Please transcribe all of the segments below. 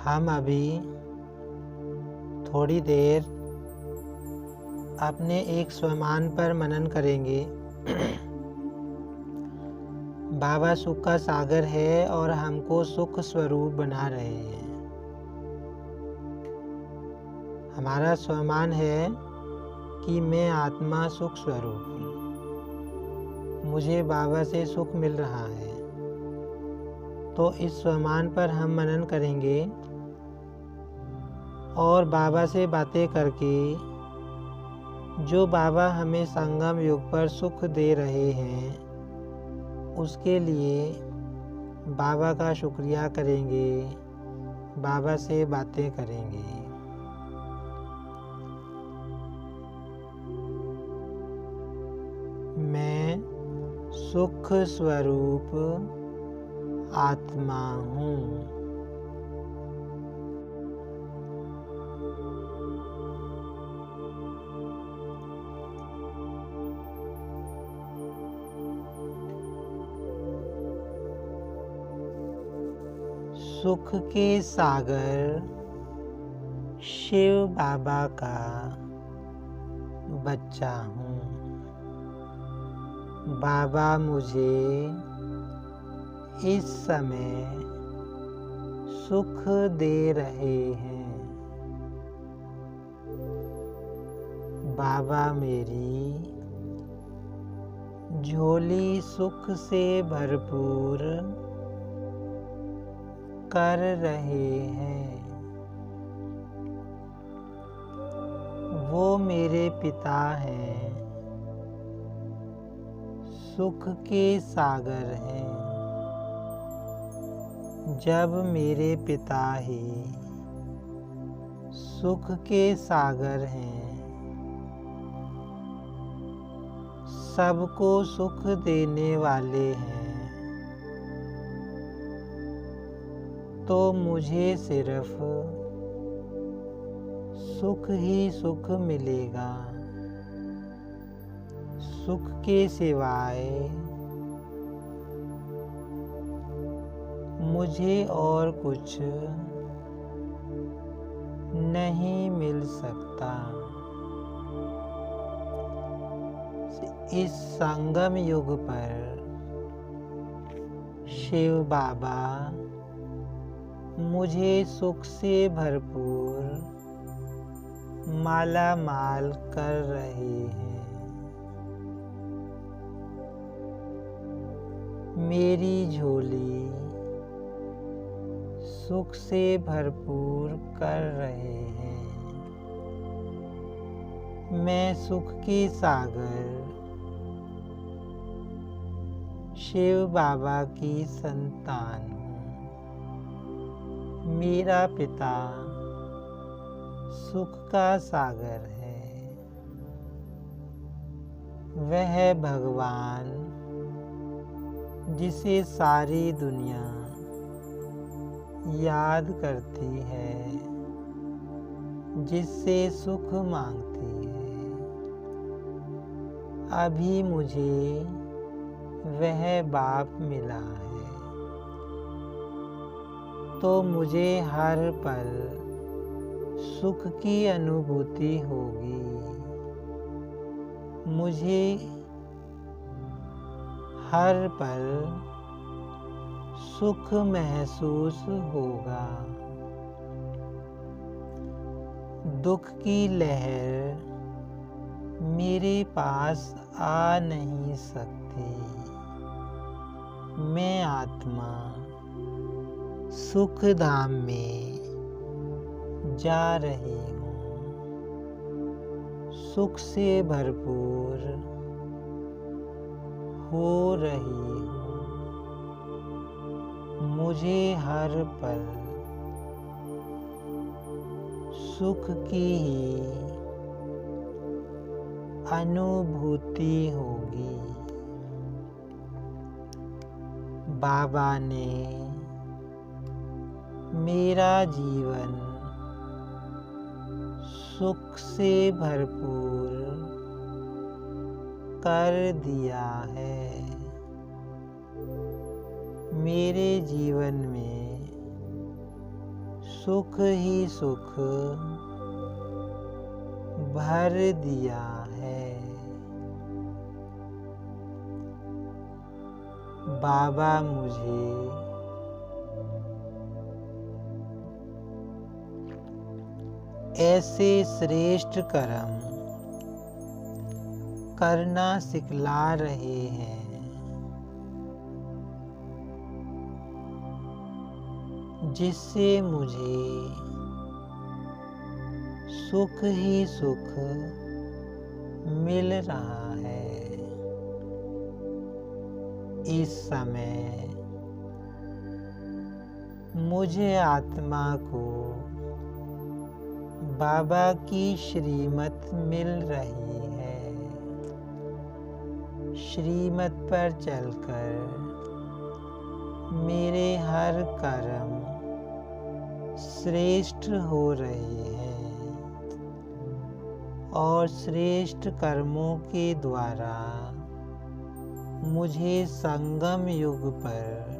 हम अभी थोड़ी देर अपने एक स्वमान पर मनन करेंगे। बाबा सुख का सागर है और हमको सुख स्वरूप बना रहे हैं। हमारा स्वमान है कि मैं आत्मा सुख स्वरूप हूँ, मुझे बाबा से सुख मिल रहा है। तो इस स्वमान पर हम मनन करेंगे और बाबा से बातें करके जो बाबा हमें संगम युग पर सुख दे रहे हैं उसके लिए बाबा का शुक्रिया करेंगे, बाबा से बातें करेंगे। मैं सुख स्वरूप आत्मा हूँ। सुख के सागर शिव बाबा का बच्चा हूँ। बाबा मुझे इस समय सुख दे रहे हैं। बाबा मेरी झोली सुख से भरपूर कर रहे हैं। वो मेरे पिता हैं, सुख के सागर हैं। जब मेरे पिता ही सुख के सागर हैं, सबको सुख देने वाले हैं, तो मुझे सिर्फ सुख ही सुख मिलेगा। सुख के सिवाय मुझे और कुछ नहीं मिल सकता। इस संगम युग पर शिव बाबा मुझे सुख से भरपूर माला माल कर रहे हैं। मेरी झोली सुख से भरपूर कर रहे हैं। मैं सुख के सागर शिव बाबा की संतान हूँ। मेरा पिता सुख का सागर है। वह भगवान जिसे सारी दुनिया याद करती है, जिससे सुख मांगती है, अभी मुझे वह बाप मिला है। तो मुझे हर पल सुख की अनुभूति होगी। मुझे हर पल सुख महसूस होगा। दुख की लहर मेरे पास आ नहीं सकती। मैं आत्मा सुख धाम में जा रही हूँ। सुख से भरपूर हो रही हूँ। मुझे हर पल सुख की ही अनुभूति होगी। बाबा ने मेरा जीवन सुख से भरपूर कर दिया है। मेरे जीवन में सुख ही सुख भर दिया है। बाबा मुझे ऐसे श्रेष्ठ कर्म करना सिखला रहे हैं जिससे मुझे सुख ही सुख मिल रहा है। इस समय मुझे आत्मा को बाबा की श्रीमत मिल रही है। श्रीमत पर चलकर मेरे हर कर्म श्रेष्ठ हो रहे हैं और श्रेष्ठ कर्मों के द्वारा मुझे संगम युग पर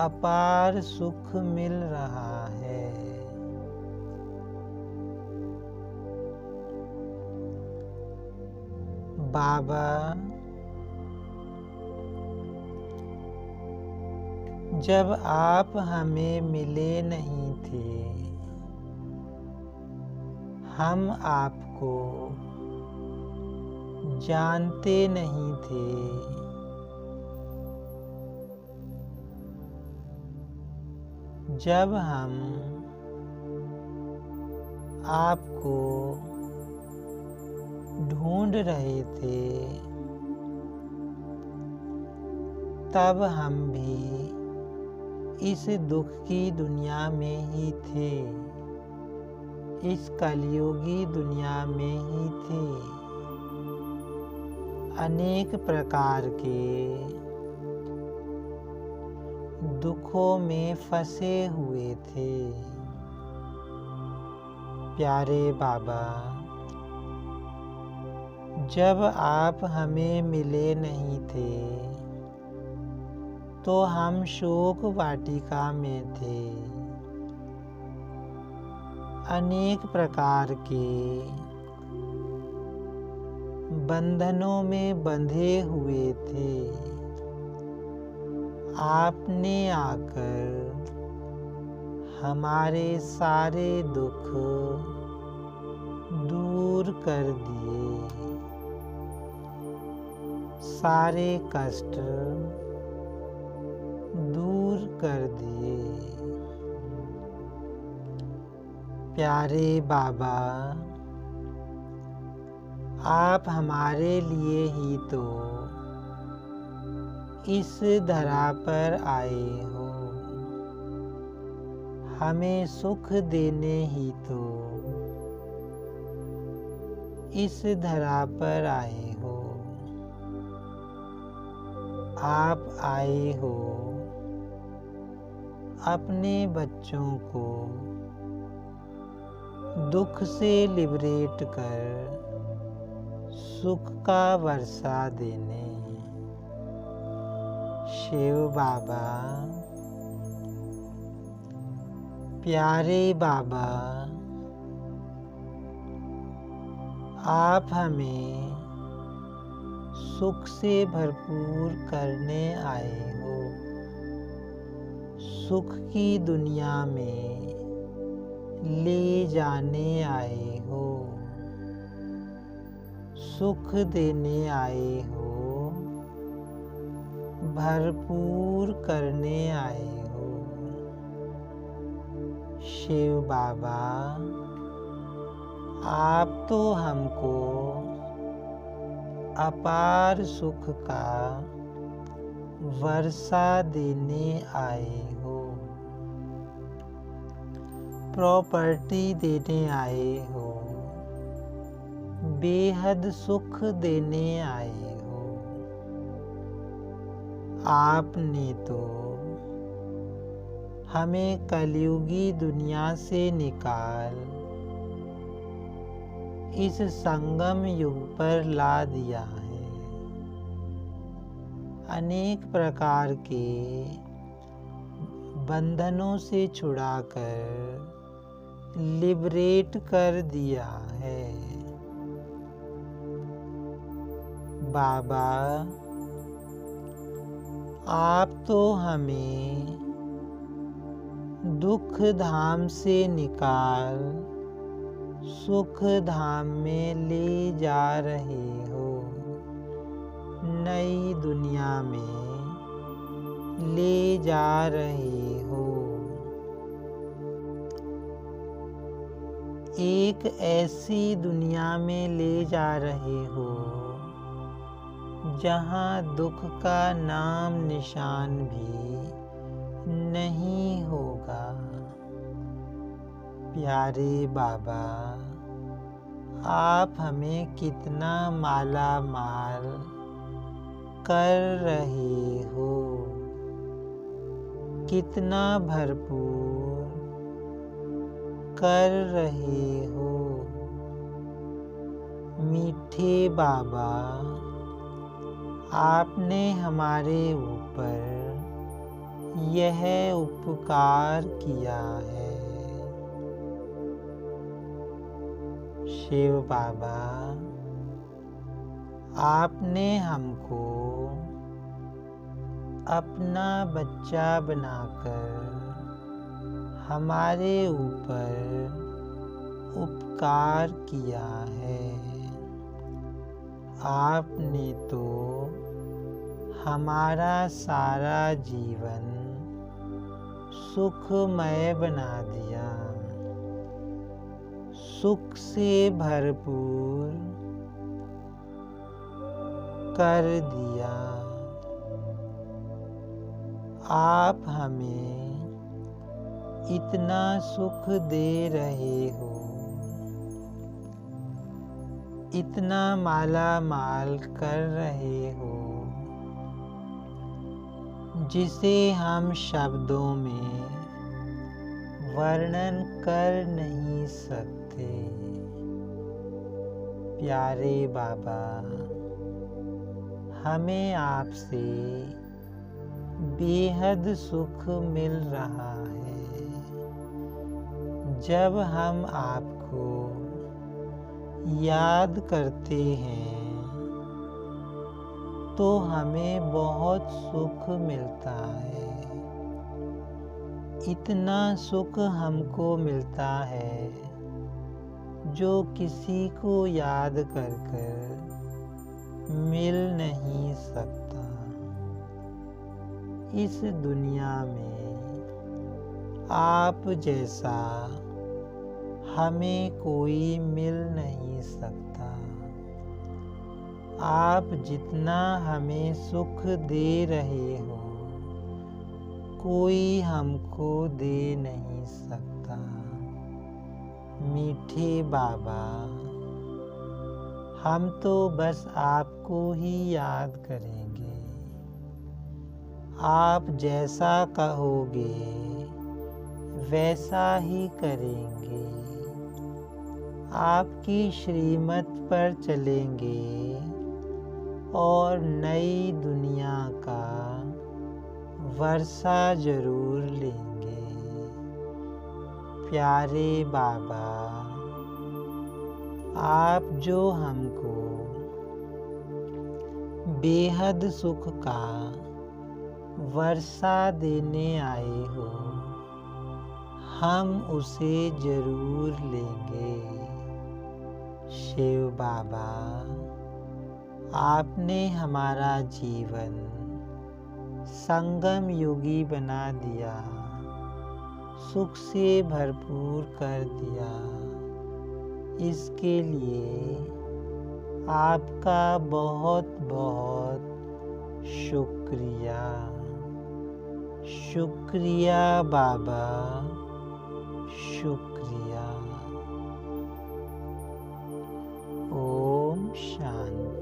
अपार सुख मिल रहा है। बाबा जब आप हमें मिले नहीं थे, हम आपको जानते नहीं थे। जब हम आपको ढूंढ रहे थे, तब हम भी इस दुख की दुनिया में ही थे, इस कलयुगी दुनिया में ही थे। अनेक प्रकार के दुखों में फंसे हुए थे। प्यारे बाबा, जब आप हमें मिले नहीं थे तो हम शोक वाटिका में थे। अनेक प्रकार के बंधनों में बंधे हुए थे। आपने आकर हमारे सारे दुख दूर कर दिए, सारे कष्ट दूर कर दिए। प्यारे बाबा, आप हमारे लिए ही तो इस धरा पर आए हो, हमें सुख देने ही तो इस धरा पर आए हो। आप आए हो अपने बच्चों को दुख से लिबरेट कर सुख का वर्षा देने। शिव बाबा, प्यारे बाबा, आप हमें सुख से भरपूर करने आए हो। सुख की दुनिया में ले जाने आए हो, सुख देने आए हो, भरपूर करने आए हो। शिव बाबा, आप तो हमको अपार सुख का वर्षा देने आए हो, प्रॉपर्टी देने आए हो, बेहद सुख देने आए हो। आपने तो हमें कलयुगी दुनिया से निकाल इस संगम युग पर ला दिया है। अनेक प्रकार के बंधनों से छुड़ाकर लिबरेट कर दिया है। बाबा, आप तो हमें दुख धाम से निकाल सुख धाम में ले जा रहे हो, नई दुनिया में ले जा रहे हो। एक ऐसी दुनिया में ले जा रहे हो जहाँ दुख का नाम निशान भी नहीं होगा। प्यारे बाबा, आप हमें कितना माला माल कर रहे हो, कितना भरपूर कर रहे हो। मीठे बाबा, आपने हमारे ऊपर यह उपकार किया है। शिव बाबा, आपने हमको अपना बच्चा बनाकर हमारे ऊपर उपकार किया है। आपने तो हमारा सारा जीवन सुखमय बना दिया, सुख से भरपूर कर दिया। आप हमें इतना सुख दे रहे हो, इतना माला माल कर रहे हो, जिसे हम शब्दों में वर्णन कर नहीं सकते। प्यारे बाबा, हमें आपसे बेहद सुख मिल रहा है। जब हम आपको याद करते हैं तो हमें बहुत सुख मिलता है। इतना सुख हमको मिलता है जो किसी को याद कर मिल नहीं सकता। इस दुनिया में आप जैसा हमें कोई मिल नहीं सकता। आप जितना हमें सुख दे रहे हो, कोई हमको दे नहीं सकता। मीठे बाबा, हम तो बस आपको ही याद करेंगे। आप जैसा कहोगे वैसा ही करेंगे। आपकी श्रीमत पर चलेंगे और नई दुनिया का वर्षा जरूर लेंगे। प्यारे बाबा, आप जो हमको बेहद सुख का वर्षा देने आए हो, हम उसे जरूर लेंगे। शिव बाबा, आपने हमारा जीवन संगम योगी बना दिया, सुख से भरपूर कर दिया। इसके लिए आपका बहुत बहुत शुक्रिया। शुक्रिया बाबा, शुक्रिया। ओम शांति।